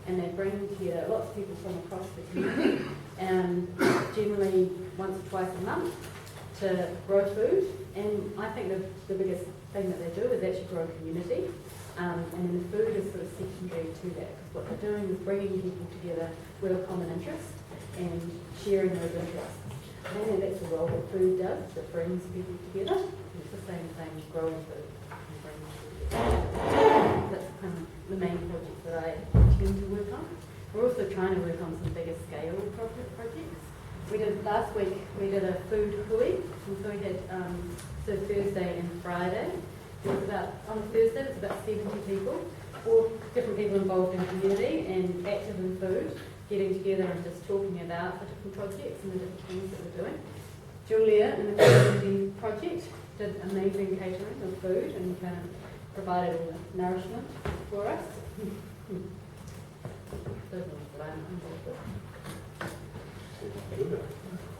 and they bring together lots of people from across the community, generally once or twice a month, to grow food. And I think the biggest thing that they do is actually grow community, and then the food is sort of secondary to that, because what they're doing is bringing people together with a common interest and sharing those interests. And that's the role that food does, that brings people together. It's the same thing as growing food and bringing people together. That's kind of the main project that I tend to work on. We're also trying to work on some bigger scale projects. Last week we did a food hui, and so we had so Thursday and Friday. It was on Thursday it was about 70 people, all different people involved in community and active in food, getting together and just talking about the different projects and the different things that we're doing. Julia in the community project did amazing catering of food and kind of provided all the nourishment for us. Those are what I'm involved with.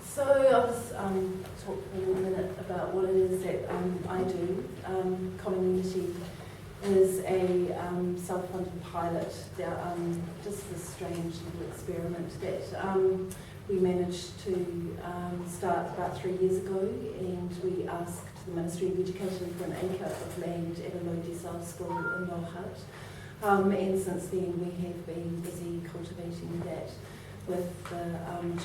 So I'll just talk for a minute about what it is that I do. Community is a self-funded pilot, just this strange little experiment that we managed to start about 3 years ago, and we asked the Ministry of Education for an acre of land at a low decile school in Milne. And since then we have been busy cultivating that with the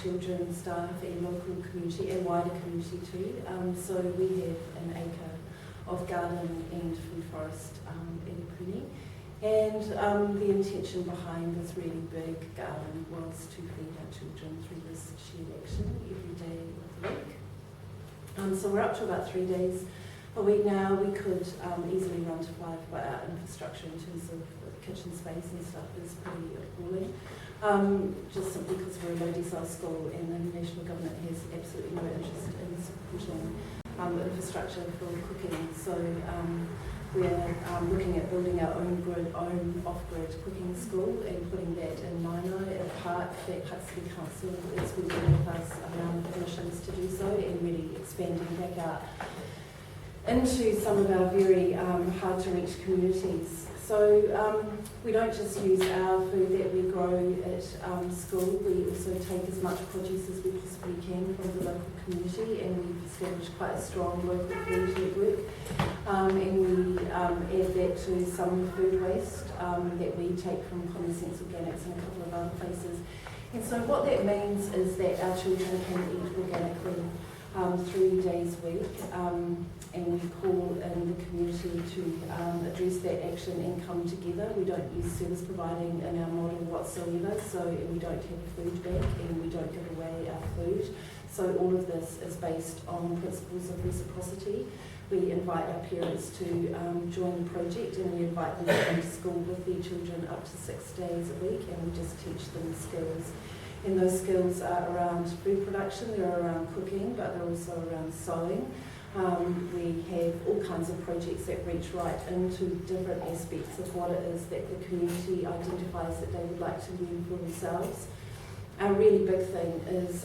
children, staff and local community and wider community too. So we have an acre of garden and food forest in Puni. And the intention behind this really big garden was to feed our children through this shared action every day of the week. So we're up to about 3 days a week now. We could easily run to 5, but our infrastructure in terms of kitchen space and stuff is pretty appalling. Just simply because we're a low decile school and the national government has absolutely no interest in supporting infrastructure for cooking. So we're looking at building our own off-grid cooking school and putting that in Milne at a park that Huxley Council is working with us around the permissions to do so, and really expanding back out into some of our very hard to reach communities. So we don't just use our food that we grow at school, we also take as much produce as we possibly can from the local community, and we've established quite a strong local food network. And we add that to some food waste that we take from Common Sense Organics and a couple of other places. And so what that means is that our children can eat organically 3 days a week, and we call in the community to address that action and come together. We don't use service providing in our model whatsoever, so we don't have a food bank and we don't give away our food. So all of this is based on principles of reciprocity. We invite our parents to join the project, and we invite them to come to school with their children up to 6 days a week, and we just teach them skills. And those skills are around food production, they're around cooking, but they're also around sewing. We have all kinds of projects that reach right into different aspects of what it is that the community identifies that they would like to learn for themselves. A really big thing is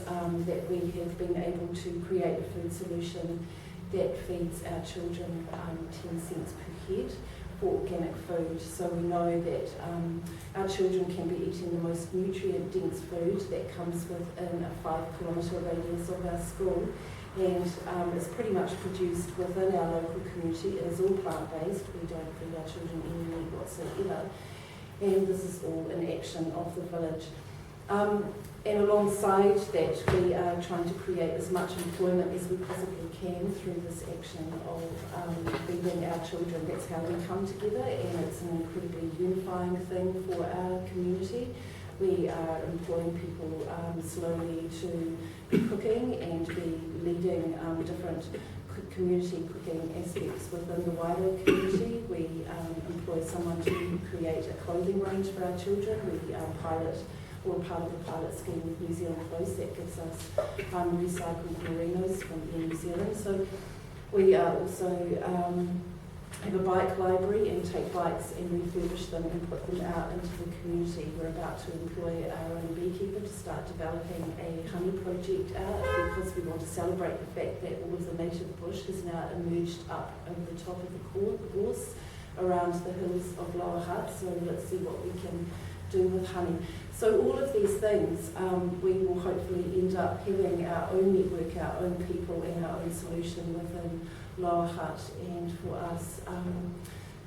that we have been able to create a food solution that feeds our children 10 cents per head for organic food. So we know that our children can be eating the most nutrient-dense food that comes within a 5-kilometre radius of our school, and it's pretty much produced within our local community. It is all plant-based. We don't feed our children any meat whatsoever, and this is all in action of the village. And alongside that, we are trying to create as much employment as we possibly can through this action of feeding our children. That's how we come together, and it's an incredibly unifying thing for our community. We are employing people slowly to be cooking and be leading different community cooking aspects within the wider community. We employ someone to create a clothing range for our children. We we're part of the pilot scheme with New Zealand Clothes that gives us recycled merinos from New Zealand. So we also have a bike library and take bikes and refurbish them and put them out into the community. We're about to employ our own beekeeper to start developing a honey project out, because we want to celebrate the fact that all of the native bush has now emerged up over the top of the gorse around the hills of Lower Hutt. So let's see what we can do with honey. So all of these things, we will hopefully end up having our own network, our own people and our own solution within Lower Hutt. And for us,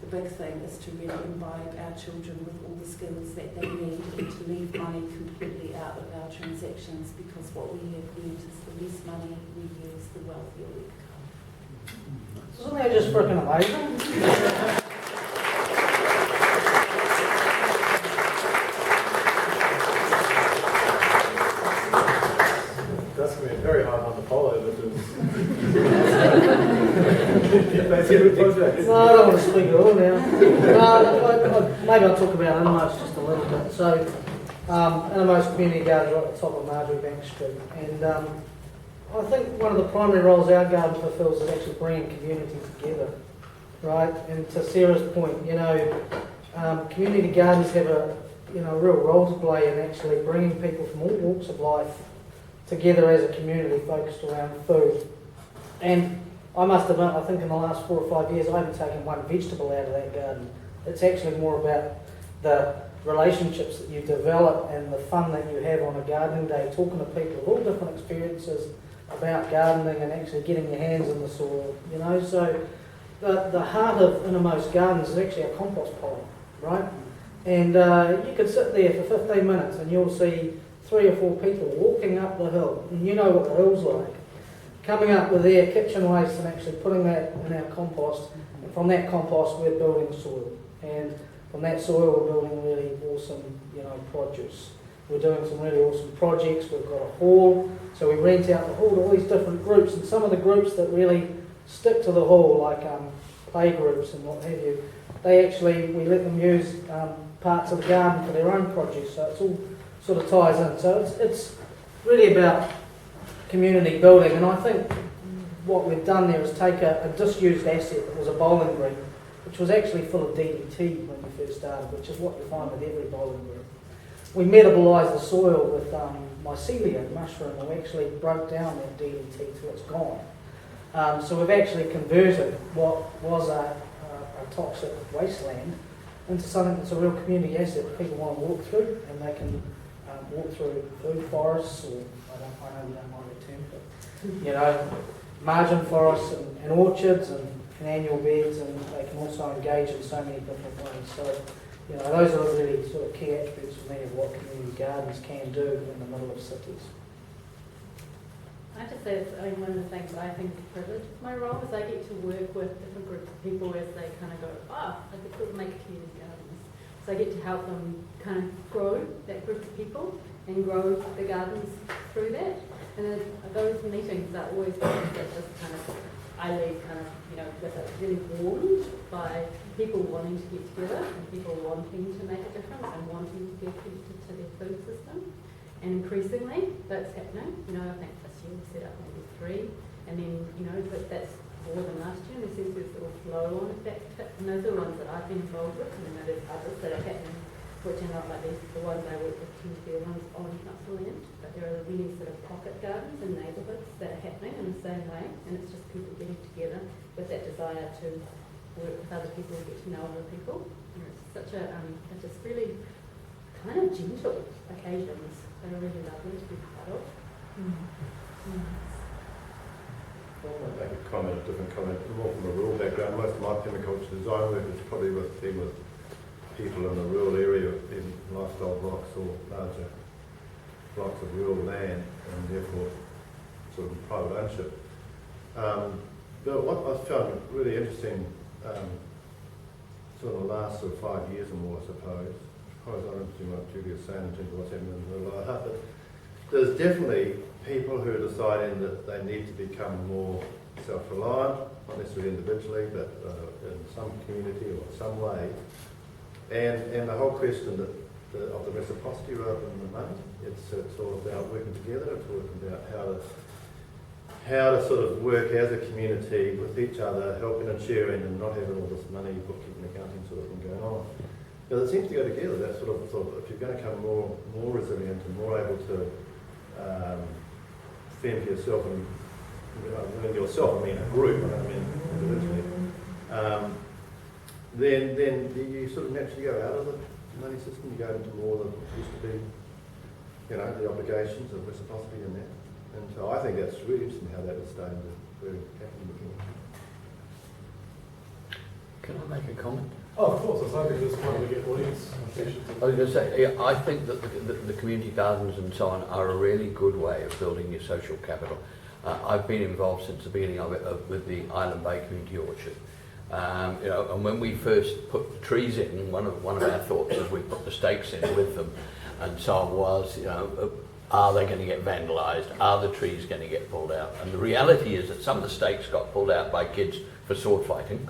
the big thing is to really imbibe our children with all the skills that they need and to leave money completely out of our transactions, because what we have learned is the less money we use, the wealthier we become. Isn't that just freaking amazing? That's going to be a very hard one to follow, but it's a good project. No, I don't want to speak at all now. Maybe I'll talk about Innermost just a little bit. So, Innermost Community Garden right at the top of Marjorie Bank Street. And I think one of the primary roles our garden fulfills is actually bringing community together, right? And to Sarah's point, you know, community gardens have a real role to play in actually bringing people from all walks of life together as a community focused around food. And I must admit, I think in the last 4 or 5 years I haven't taken one vegetable out of that garden. It's actually more about the relationships that you develop and the fun that you have on a gardening day, talking to people of all different experiences about gardening and actually getting your hands in the soil, you know. So the heart of Innermost Gardens is actually a compost pile, right? And you could sit there for 15 minutes and you'll see 3 or 4 people walking up the hill, and you know what the hill's like, coming up with their kitchen waste and actually putting that in our compost. And from that compost we're building soil, and from that soil we're building really awesome, produce. We're doing some really awesome projects. We've got a hall, so we rent out the hall to all these different groups, and some of the groups that really stick to the hall, like play groups and what have you, we let them use parts of the garden for their own produce, so it's all sort of ties in. So it's really about community building, and I think what we've done there is take a disused asset that was a bowling green, which was actually full of DDT when we first started, which is what you find with every bowling green. We metabalised the soil with mycelia mushroom, and we actually broke down that DDT till it's gone. So we've actually converted what was a toxic wasteland into something that's a real community asset that people want to walk through, and they can walk through food forests, or I know we don't like the term, but margin forests and orchards and annual beds, and they can also engage in so many different ways. So those are the really sort of key attributes for me of what community gardens can do in the middle of cities. I just say one of the things that I think is a privilege of my role is I get to work with different groups of people as they kind of go, I could make community gardens. So I get to help them kind of grow that group of people and grow the gardens through that. And then those meetings are always ones that just kind of, I leave kind of, with a really warmed by people wanting to get together and people wanting to make a difference and wanting to be connected to their food system. And increasingly, that's happening. I think this year we set up maybe 3, and then, but that's more than last year, and there seems to be a sort of flow on effect. And those are the ones that I've been involved with, and then there's others that are happening, which are not like these. The ones I work with tend to be the ones on council land, but there are many sort of pocket gardens in neighbourhoods that are happening in the same way, and it's just people getting together with that desire to work with other people and get to know other people. It's such a, it's just really kind of gentle occasions. They're really lovely to be part of. I want to make a comment, a different comment, more from a rural background. Most of my permaculture design work is probably with people in the rural area, in lifestyle blocks or larger blocks of rural land, and therefore sort of private ownership. But what I've found really interesting, sort of the last 5 years or more, I suppose, probably not interesting what Julia's saying in terms of what's happening in the Lower Hutt, but there's definitely people who are deciding that they need to become more self-reliant, not necessarily individually, but in some community or some way. And the whole question of the reciprocity rather than the money, it's all about working together. It's all about how to sort of work as a community with each other, helping and sharing, and not having all this money, bookkeeping, accounting sort of thing going on. Because it seems to go together. That sort of if you're going to become more resilient and more able to fend for yourself, and when yourself, I mean a group, I don't mean individually, then you sort of naturally go out of the money system, you go into more than used to be, you know, the obligations of reciprocity in that. And so I think that's really interesting how that was starting to happen before. Can I make a comment? Oh, of course, I was hoping this one to get audience questions. I was going to say, yeah, I think that the community gardens and so on are a really good way of building your social capital. I've been involved since the beginning of it with the Island Bay Community Orchard. You know, and when we first put the trees in, one of our thoughts as we put the stakes in with them and so on was, you know, are they going to get vandalised? Are the trees going to get pulled out? And the reality is that some of the stakes got pulled out by kids for sword fighting.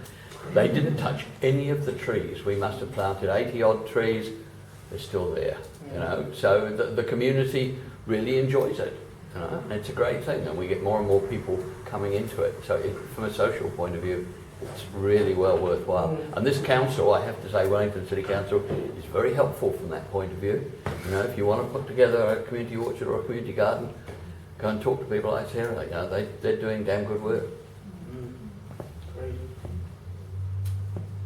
They didn't touch any of the trees. We must have planted 80 odd trees. They're still there, you know. So the community really enjoys it. You know? And it's a great thing, and we get more and more people coming into it. So from a social point of view, it's really well worthwhile. And this council, I have to say, Wellington City Council, is very helpful from that point of view. You know, if you want to put together a community orchard or a community garden, go and talk to people like Sarah. You know, they're doing damn good work. Great.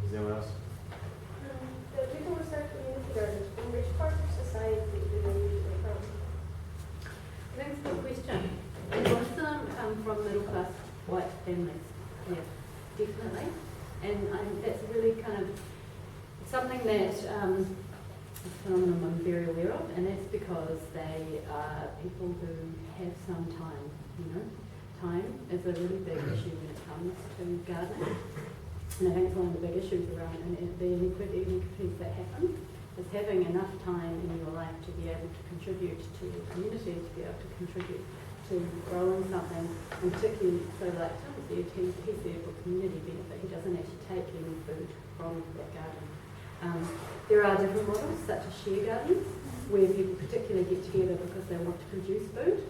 Is there anyone else? The people who start community gardens, from which part of society do they usually come? That's a good question. Most of them come from middle class white families. Yeah, definitely. And that's really kind of something that a phenomenon I'm very aware of, and that's because they are people who have some time. You know, time is a really big issue when it comes to gardening. And I think it's one of the big issues around the inequities that happen, is having enough time in your life to be able to contribute to the community, to be able to contribute to growing something, and particularly, so like Tim said, he's there for community benefit. He doesn't actually take any food from that garden. There are different models, such as share gardens, where people particularly get together because they want to produce food.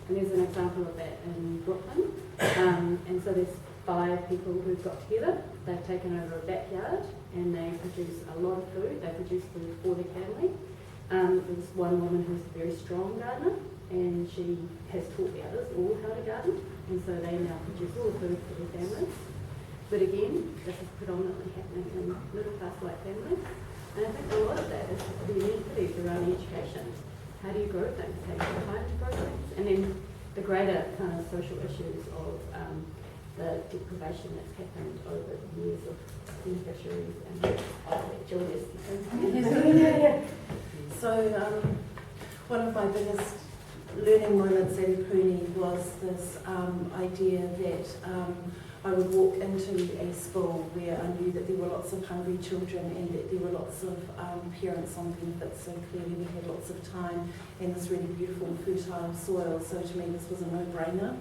And there's an example of that in Brooklyn. And so there's 5 people who've got together. They've taken over a backyard and they produce a lot of food. They produce food for their family. There's one woman who's a very strong gardener, and she has taught the others all how to garden, and so they now produce all the food for their families. But again, this is predominantly happening in middle class white families, and I think a lot of that is the inequities around education. How do you grow things? How do you have time to grow things? And then the greater kind of social issues of the deprivation that's happened over the years of beneficiaries and Julius. So one of my biggest learning moments at Puni was this idea that I would walk into a school where I knew that there were lots of hungry children and that there were lots of parents on benefits, so clearly we had lots of time and this really beautiful fertile soil, so to me this was a no-brainer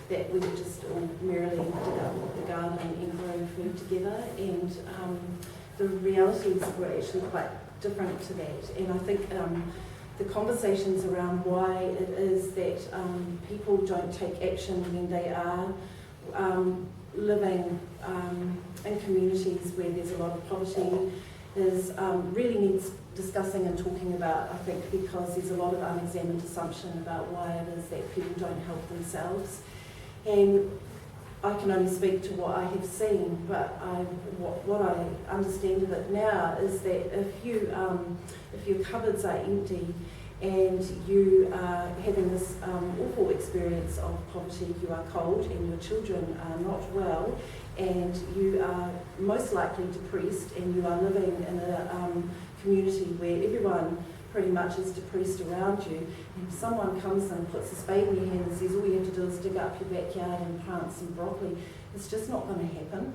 that we would just all merrily dig up the garden and grow food together, and the realities were actually quite different to that. And I think the conversations around why it is that people don't take action when they are living in communities where there's a lot of poverty is really needs discussing and talking about, I think, because there's a lot of unexamined assumption about why it is that people don't help themselves. And I can only speak to what I have seen, but what I understand of it now is that if your cupboards are empty and you are having this awful experience of poverty, you are cold and your children are not well, and you are most likely depressed, and you are living in a community where everyone pretty much is depressed around you, and if someone comes and puts a spade in your hand and says all you have to do is dig up your backyard and plant some broccoli, it's just not going to happen.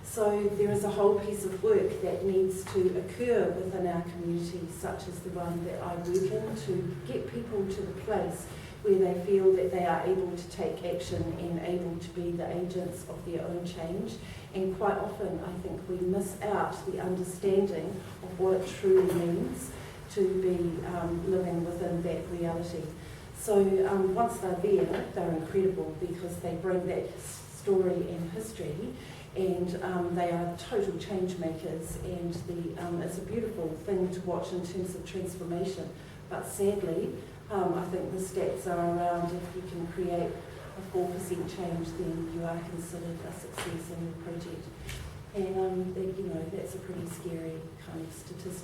So there is a whole piece of work that needs to occur within our community, such as the one that I work in, to get people to the place where they feel that they are able to take action and able to be the agents of their own change. And quite often I think we miss out the understanding of what it truly means to be living within that reality. So once they're there, they're incredible because they bring that story and history, and they are total change makers, and it's a beautiful thing to watch in terms of transformation. But sadly, I think the stats are around if you can create a 4% change, then you are considered a success in your project. And that's a pretty scary kind of statistic.